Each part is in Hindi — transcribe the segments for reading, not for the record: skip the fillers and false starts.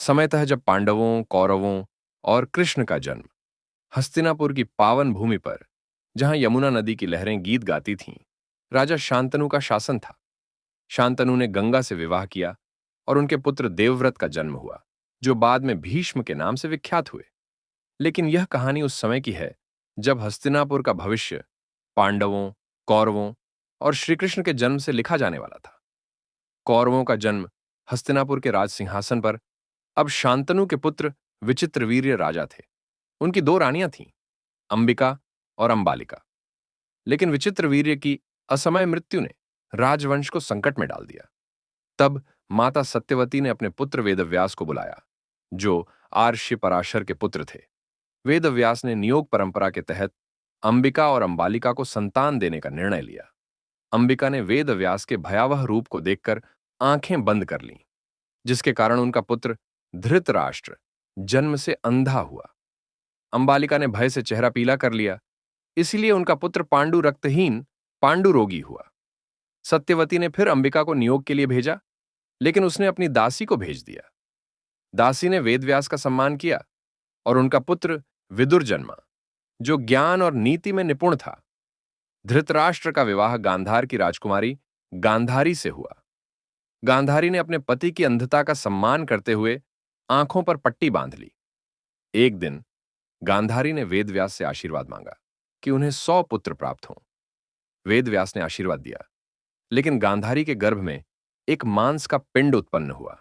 समयतः जब पांडवों, कौरवों और कृष्ण का जन्म हस्तिनापुर की पावन भूमि पर, जहां यमुना नदी की लहरें गीत गाती थीं, राजा शांतनु का शासन था। शांतनु ने गंगा से विवाह किया और उनके पुत्र देवव्रत का जन्म हुआ, जो बाद में भीष्म के नाम से विख्यात हुए। लेकिन यह कहानी उस समय की है जब हस्तिनापुर का भविष्य पांडवों, कौरवों और श्रीकृष्ण के जन्म से लिखा जाने वाला था। कौरवों का जन्म हस्तिनापुर के राज सिंहासन पर अब शांतनु के पुत्र विचित्रवीर्य राजा थे। उनकी दो रानियां थीं, अंबिका और अंबालिका। लेकिन विचित्रवीर्य की असमय मृत्यु ने राजवंश को संकट में डाल दिया। तब माता सत्यवती ने अपने पुत्र वेदव्यास को बुलाया, जो आर्षि पराशर के पुत्र थे। वेदव्यास ने नियोग परंपरा के तहत अंबिका और अंबालिका को संतान देने का निर्णय लिया। अंबिका ने वेदव्यास के भयावह रूप को देखकर आंखें बंद कर लीं, जिसके कारण उनका पुत्र धृतराष्ट्र जन्म से अंधा हुआ। अंबालिका ने भय से चेहरा पीला कर लिया, इसलिए उनका पुत्र पांडु रक्तहीन पांडु रोगी हुआ। सत्यवती ने फिर अंबिका को नियोग के लिए भेजा, लेकिन उसने अपनी दासी को भेज दिया। दासी ने वेदव्यास का सम्मान किया और उनका पुत्र विदुर जन्मा, जो ज्ञान और नीति में निपुण था। धृतराष्ट्र का विवाह गांधार की राजकुमारी गांधारी से हुआ। गांधारी ने अपने पति की अंधता का सम्मान करते हुए आंखों पर पट्टी बांध ली। एक दिन गांधारी ने वेदव्यास से आशीर्वाद मांगा कि उन्हें 100 पुत्र प्राप्त हों। वेदव्यास ने आशीर्वाद दिया, लेकिन गांधारी के गर्भ में एक मांस का पिंड उत्पन्न हुआ।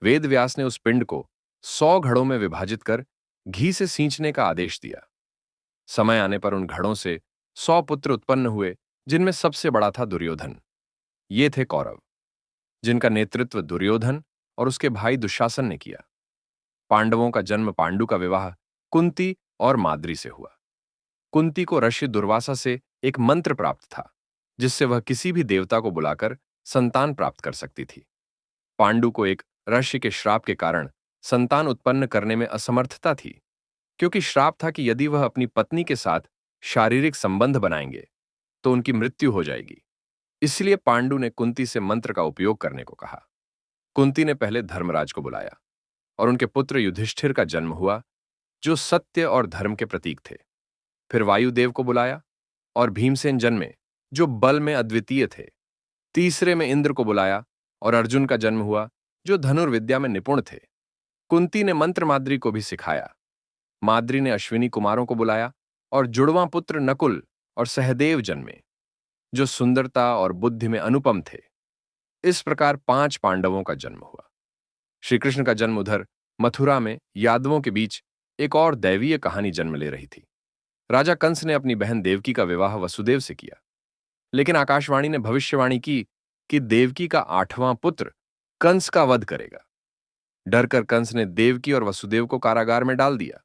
वेदव्यास ने उस पिंड को 100 घड़ों में विभाजित कर घी से सींचने का आदेश दिया। समय आने पर उन घड़ों से 100 पुत्र उत्पन्न हुए, जिनमें सबसे बड़ा था दुर्योधन। ये थे कौरव, जिनका नेतृत्व दुर्योधन और उसके भाई दुशासन ने किया। पांडवों का जन्म पांडु का विवाह कुंती और माद्री से हुआ। कुंती को ऋषि दुर्वासा से एक मंत्र प्राप्त था, जिससे वह किसी भी देवता को बुलाकर संतान प्राप्त कर सकती थी। पांडु को एक ऋषि के श्राप के कारण संतान उत्पन्न करने में असमर्थता थी, क्योंकि श्राप था कि यदि वह अपनी पत्नी के साथ शारीरिक संबंध बनाएंगे तो उनकी मृत्यु हो जाएगी। इसलिए पांडु ने कुंती से मंत्र का उपयोग करने को कहा। कुंती ने पहले धर्मराज को बुलाया और उनके पुत्र युधिष्ठिर का जन्म हुआ, जो सत्य और धर्म के प्रतीक थे। फिर वायुदेव को बुलाया और भीमसेन जन्मे, जो बल में अद्वितीय थे। तीसरे में इंद्र को बुलाया और अर्जुन का जन्म हुआ, जो धनुर्विद्या में निपुण थे। कुंती ने मंत्र माद्री को भी सिखाया। माद्री ने अश्विनी कुमारों को बुलाया और जुड़वां पुत्र नकुल और सहदेव जन्मे, जो सुंदरता और बुद्धि में अनुपम थे। इस प्रकार 5 पांडवों का जन्म हुआ। श्रीकृष्ण का जन्म उधर मथुरा में यादवों के बीच एक और दैवीय कहानी जन्म ले रही थी। राजा कंस ने अपनी बहन देवकी का विवाह वसुदेव से किया, लेकिन आकाशवाणी ने भविष्यवाणी की कि देवकी का 8वां पुत्र कंस का वध करेगा। डरकर कंस ने देवकी और वसुदेव को कारागार में डाल दिया।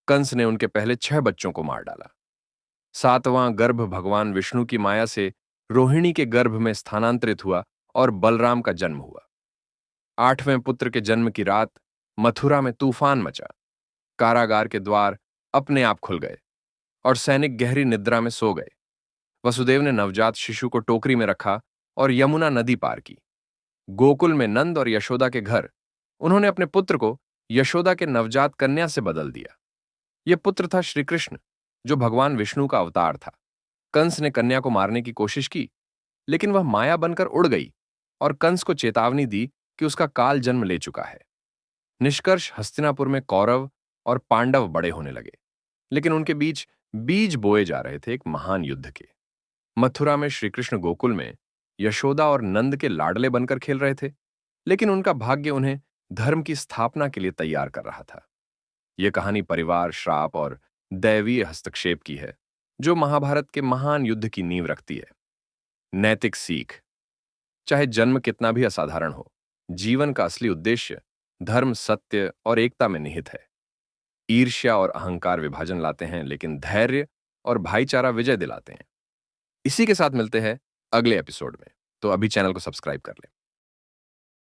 कंस ने उनके पहले 6 बच्चों को मार डाला। 7वां गर्भ भगवान विष्णु की माया से रोहिणी के गर्भ में स्थानांतरित हुआ और बलराम का जन्म हुआ। 8वें पुत्र के जन्म की रात मथुरा में तूफान मचा। कारागार के द्वार अपने आप खुल गए और सैनिक गहरी निद्रा में सो गए। वसुदेव ने नवजात शिशु को टोकरी में रखा और यमुना नदी पार की। गोकुल में नंद और यशोदा के घर उन्होंने अपने पुत्र को यशोदा के नवजात कन्या से बदल दिया। यह पुत्र था श्री कृष्ण, जो भगवान विष्णु का अवतार था। कंस ने कन्या को मारने की कोशिश की, लेकिन वह माया बनकर उड़ गई और कंस को चेतावनी दी कि उसका काल जन्म ले चुका है। निष्कर्ष, हस्तिनापुर में कौरव और पांडव बड़े होने लगे, लेकिन उनके बीच बीज बोए जा रहे थे एक महान युद्ध के। मथुरा में श्रीकृष्ण गोकुल में यशोदा और नंद के लाडले बनकर खेल रहे थे, लेकिन उनका भाग्य उन्हें धर्म की स्थापना के लिए तैयार कर रहा था। यह कहानी परिवार, श्राप और दैवीय हस्तक्षेप की है, जो महाभारत के महान युद्ध की नींव रखती है। नैतिक सीख: चाहे जन्म कितना भी असाधारण हो, जीवन का असली उद्देश्य धर्म, सत्य और एकता में निहित है। ईर्ष्या और अहंकार विभाजन लाते हैं, लेकिन धैर्य और भाईचारा विजय दिलाते हैं। इसी के साथ मिलते हैं अगले एपिसोड में। तो अभी चैनल को सब्सक्राइब कर लें।